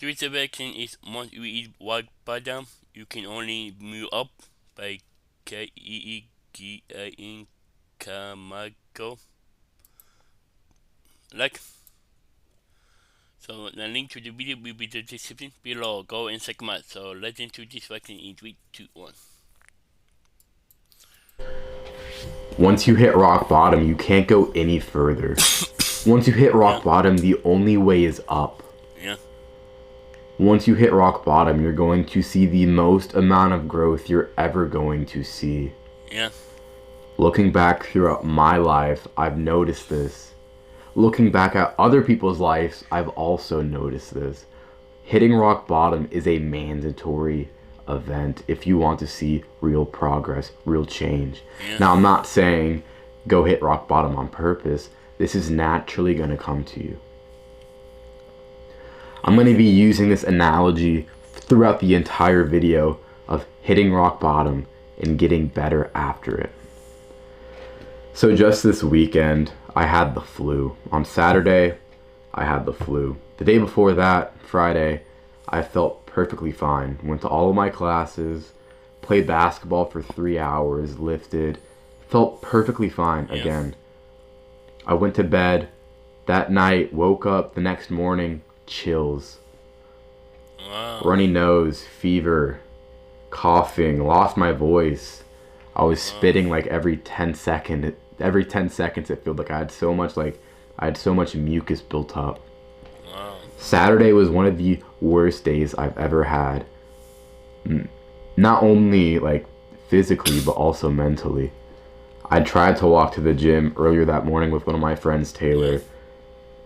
Three step action is once you eat rock bottom, you can only move up by Keegan Kamago. Like, so the link to the video will be in the description below. Go and check them out. So let's into this vaccine in 3, 2, 1. Once you hit rock bottom, you can't go any further. Once you hit rock bottom, the only way is up. Yeah. Once you hit rock bottom, you're going to see the most amount of growth you're ever going to see. Yeah. Looking back throughout my life, I've noticed this. Looking back at other people's lives, I've also noticed this. Hitting rock bottom is a mandatory event if you want to see real progress, real change. Yeah. Now, I'm not saying go hit rock bottom on purpose. This is naturally going to come to you. I'm going to be using this analogy throughout the entire video of hitting rock bottom and getting better after it. So just this weekend, I had the flu. On Saturday, I had the flu. The day before that, Friday, I felt perfectly fine. Went to all of my classes, played basketball for 3 hours, lifted, felt perfectly fine again. I went to bed that night, woke up the next morning, chills. Wow. Runny nose, fever, coughing, lost my voice. I was spitting like every 10 seconds. Every 10 seconds it felt like I had so much mucus built up. Wow. Saturday was one of the worst days I've ever had. Not only like physically, but also mentally. I tried to walk to the gym earlier that morning with one of my friends, Taylor,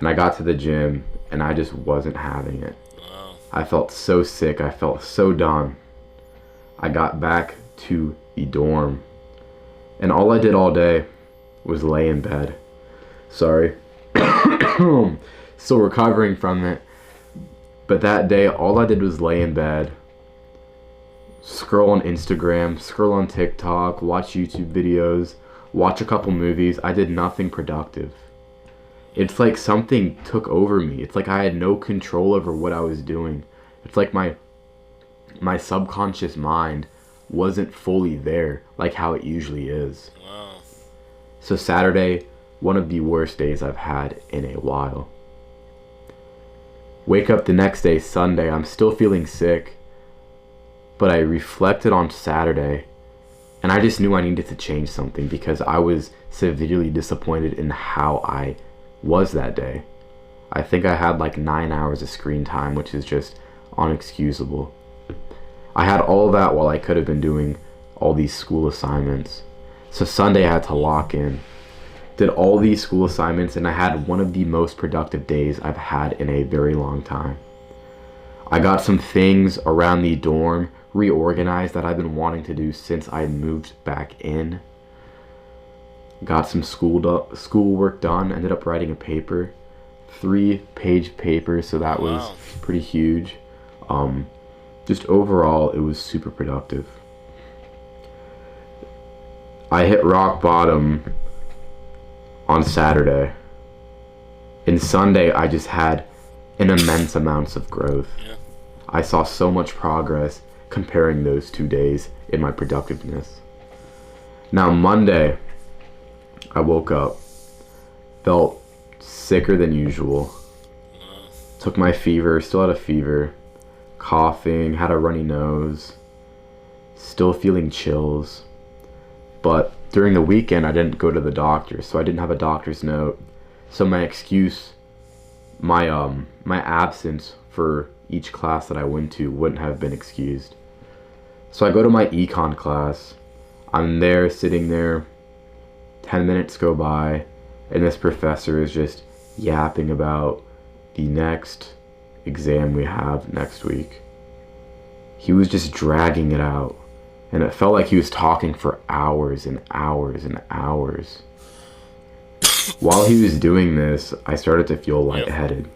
and I got to the gym and I just wasn't having it. Wow. I felt so sick. I felt so done. I got back to the dorm and all I did all day was lay in bed. Sorry. Still recovering from it. But that day, all I did was lay in bed, scroll on Instagram, scroll on TikTok, watch YouTube videos, watch a couple movies. I did nothing productive. It's like something took over me. It's like I had no control over what I was doing. It's like my subconscious mind wasn't fully there like how it usually is. Wow. So Saturday, one of the worst days I've had in a while. Wake up the next day, Sunday, I'm still feeling sick, but I reflected on Saturday and I just knew I needed to change something because I was severely disappointed in how I was that day. I think I had like 9 hours of screen time, which is just unexcusable. I had all that while I could have been doing all these school assignments. So Sunday I had to lock in. Did all these school assignments and I had one of the most productive days I've had in a very long time. I got some things around the dorm reorganized that I've been wanting to do since I moved back in. Got some schoolwork done, ended up writing a paper. 3-page paper, so that was pretty huge. Just overall, it was super productive. I hit rock bottom on Saturday. And Sunday, I just had an immense amounts of growth. Yeah. I saw so much progress comparing those 2 days in my productiveness. Now, Monday, I woke up, felt sicker than usual. Took my fever, still had a fever, coughing, had a runny nose, still feeling chills. But during the weekend, I didn't go to the doctor, so I didn't have a doctor's note. So my excuse, my absence for each class that I went to wouldn't have been excused. So I go to my econ class. I'm there, sitting there. 10 minutes go by, and this professor is just yapping about the next exam we have next week. He was just dragging it out. And it felt like he was talking for hours and hours and hours. While he was doing this, I started to feel lightheaded.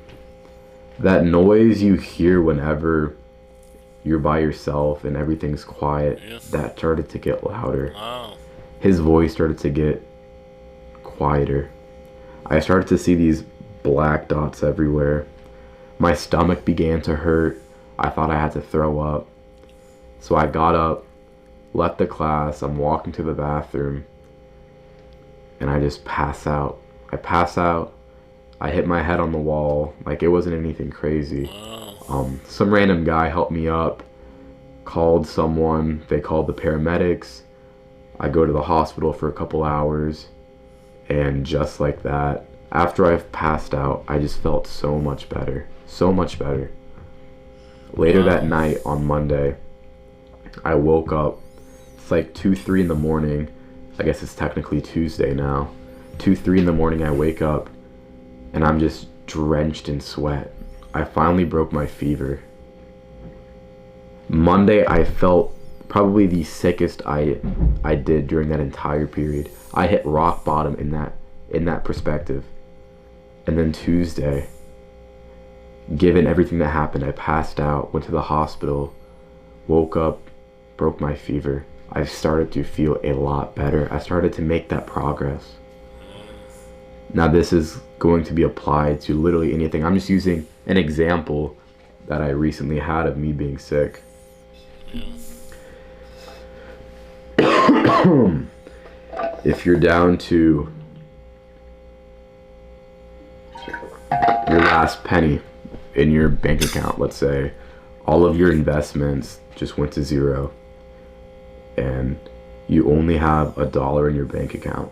That noise you hear whenever you're by yourself and everything's quiet, that started to get louder. Wow. His voice started to get quieter. I started to see these black dots everywhere. My stomach began to hurt. I thought I had to throw up. So I got up, left the class, I'm walking to the bathroom, and I just pass out. I pass out, I hit my head on the wall, like it wasn't anything crazy. Some random guy helped me up, called someone, they called the paramedics. I go to the hospital for a couple hours, and just like that, after I've passed out, I just felt so much better. So much better. Later that night on Monday, I woke up. It's like 2, 3 in the morning. I guess it's technically Tuesday now. 2, 3 in the morning, I wake up, and I'm just drenched in sweat. I finally broke my fever. Monday, I felt probably the sickest I did during that entire period. I hit rock bottom in that perspective. And then Tuesday, given everything that happened, I passed out, went to the hospital, woke up, broke my fever. I started to feel a lot better. I started to make that progress. Now this is going to be applied to literally anything. I'm just using an example that I recently had of me being sick. If you're down to your last penny in your bank account, let's say all of your investments just went to zero and you only have $1 in your bank account,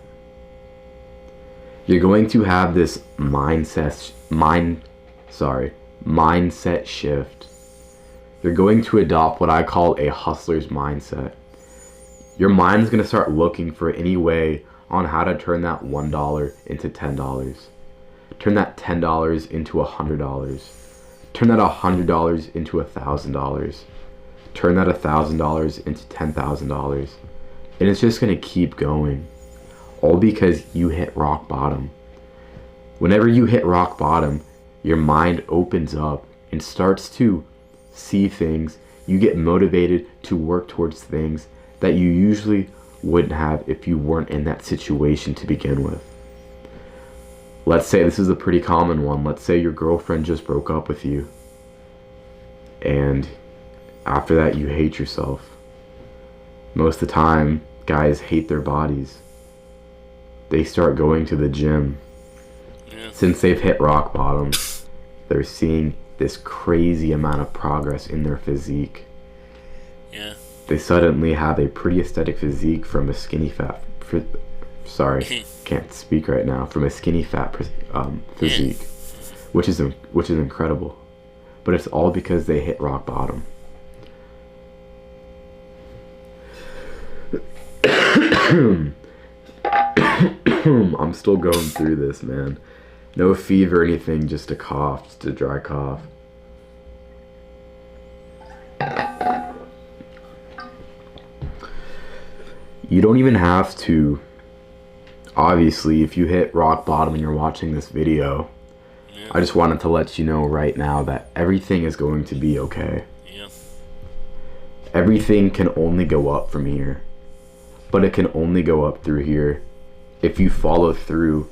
you're going to have this mindset shift. You're going to adopt what I call a hustler's mindset. Your mind's going to start looking for any way on how to turn that $1 into $10. Turn that $10 into $100. Turn that $100 into $1,000. Turn that $1,000 into $10,000. And it's just going to keep going. All because you hit rock bottom. Whenever you hit rock bottom, your mind opens up and starts to see things. You get motivated to work towards things that you usually wouldn't have if you weren't in that situation to begin with. Let's say this is a pretty common one. Let's say your girlfriend just broke up with you. And after that, you hate yourself. Most of the time, guys hate their bodies. They start going to the gym. Yeah. Since they've hit rock bottom, they're seeing this crazy amount of progress in their physique. Yeah. They suddenly have a pretty aesthetic physique from a skinny fat. Can't speak right now. From a skinny fat physique, which is incredible. But it's all because they hit rock bottom. I'm still going through this, man. No fever or anything, just a cough, just a dry cough. You don't even have to, obviously, if you hit rock bottom and you're watching this video, Yeah. I just wanted to let you know right now that everything is going to be okay. Yeah. Everything can only go up from here. But it can only go up through here if you follow through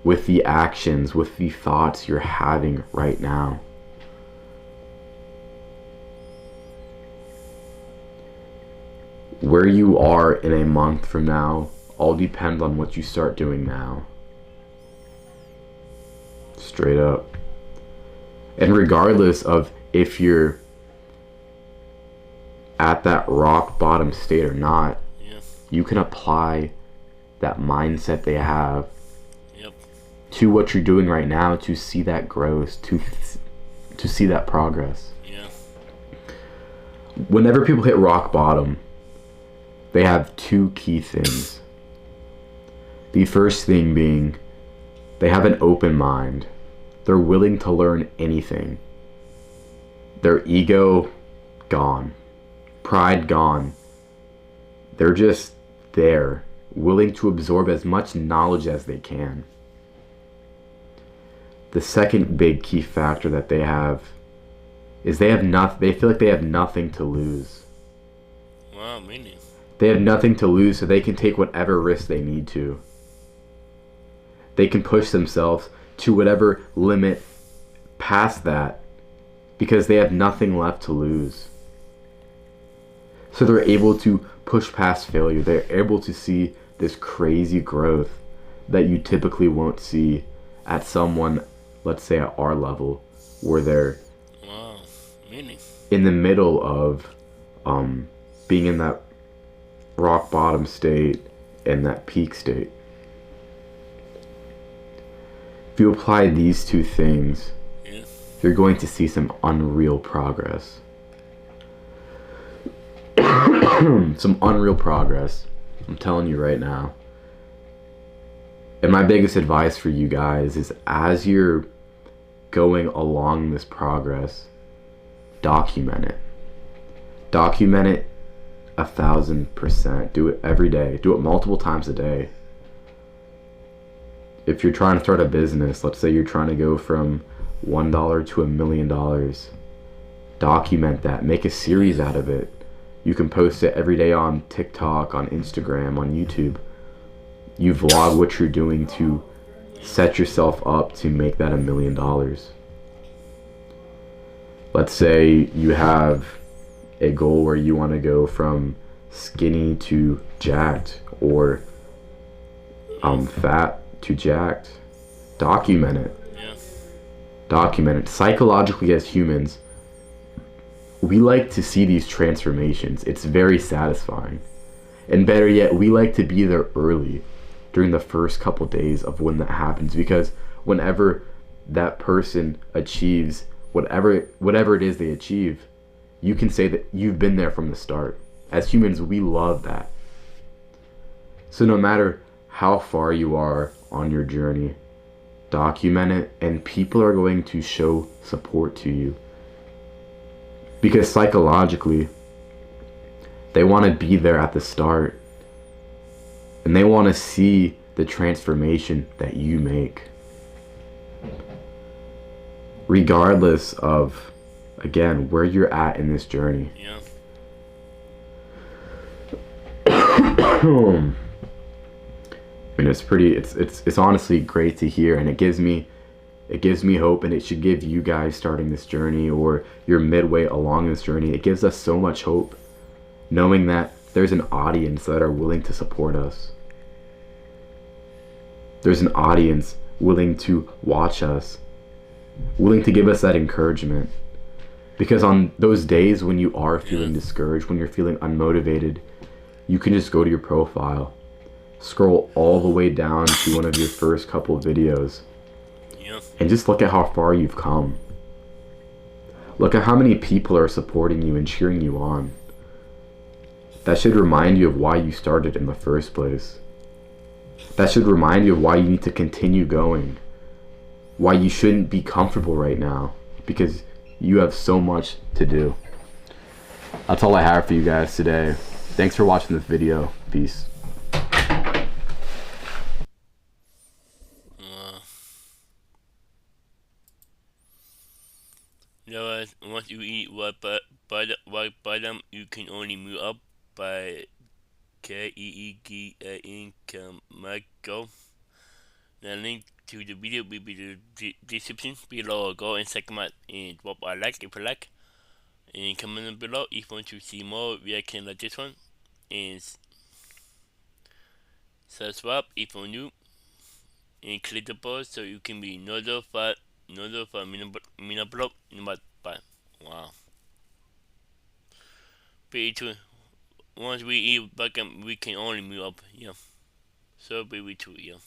with the actions, with the thoughts you're having right now. Where you are in a month from now all depends on what you start doing now. Straight up. And regardless of if you're at that rock bottom state or not, Yeah. you can apply that mindset they have Yep. to what you're doing right now to see that growth, to see that progress. Yeah. Whenever people hit rock bottom, they have two key things. The first thing being, they have an open mind. They're willing to learn anything. Their ego, gone. Pride, gone. They're just there, willing to absorb as much knowledge as they can. The second big key factor that they have is they feel like they have nothing to lose. Wow, meaning. They have nothing to lose, so they can take whatever risk they need to. They can push themselves to whatever limit past that because they have nothing left to lose. So they're able to push past failure. They're able to see this crazy growth that you typically won't see at someone, let's say at our level, where they're Wow, really? in the middle of being in that rock bottom state and that peak state. If you apply these two things, Yeah. you're going to see some unreal progress. Some unreal progress. I'm telling you right now. And my biggest advice for you guys is, as you're going along this progress, document it. Document it 1,000%. Do it every day. Do it multiple times a day. If you're trying to start a business, let's say you're trying to go from $1 to $1 million, document that. Make a series out of it. You can post it every day on TikTok, on Instagram, on YouTube. You vlog what you're doing to set yourself up to make that $1 million. Let's say you have a goal where you want to go from skinny to jacked, or fat to jacked. Document it. Yeah. Document it. Psychologically, as humans, we like to see these transformations. It's very satisfying. And better yet, we like to be there early during the first couple days of when that happens, because whenever that person achieves whatever it is they achieve, you can say that you've been there from the start. As humans, we love that. So no matter how far you are on your journey, document it, and people are going to show support to you. Because psychologically, they want to be there at the start. And they want to see the transformation that you make. Regardless of, again, where you're at in this journey. Yeah. I mean, it's honestly great to hear, and it gives me hope, and it should give you guys starting this journey, or you're midway along this journey. It gives us so much hope, knowing that there's an audience that are willing to support us. There's an audience willing to watch us, willing to give us that encouragement. Because on those days when you are feeling discouraged, when you're feeling unmotivated, you can just go to your profile, scroll all the way down to one of your first couple of videos, and just look at how far you've come. Look at how many people are supporting you and cheering you on. That should remind you of why you started in the first place. That should remind you of why you need to continue going. Why you shouldn't be comfortable right now, because you have so much to do. That's all I have for you guys today. Thanks for watching this video. Peace. Once you eat white bottom, you can only move up by KEEGAN Michael. The link to the video will be in the description below. Go and check them out and drop a like if you like. And comment below if you want to see more reaction like this one. And subscribe if you're new. And click the bell so you can be notified when I upload in my bye. Wow. Pretty true. Once we eat back, we can only move up. Yeah. So be true. Yeah.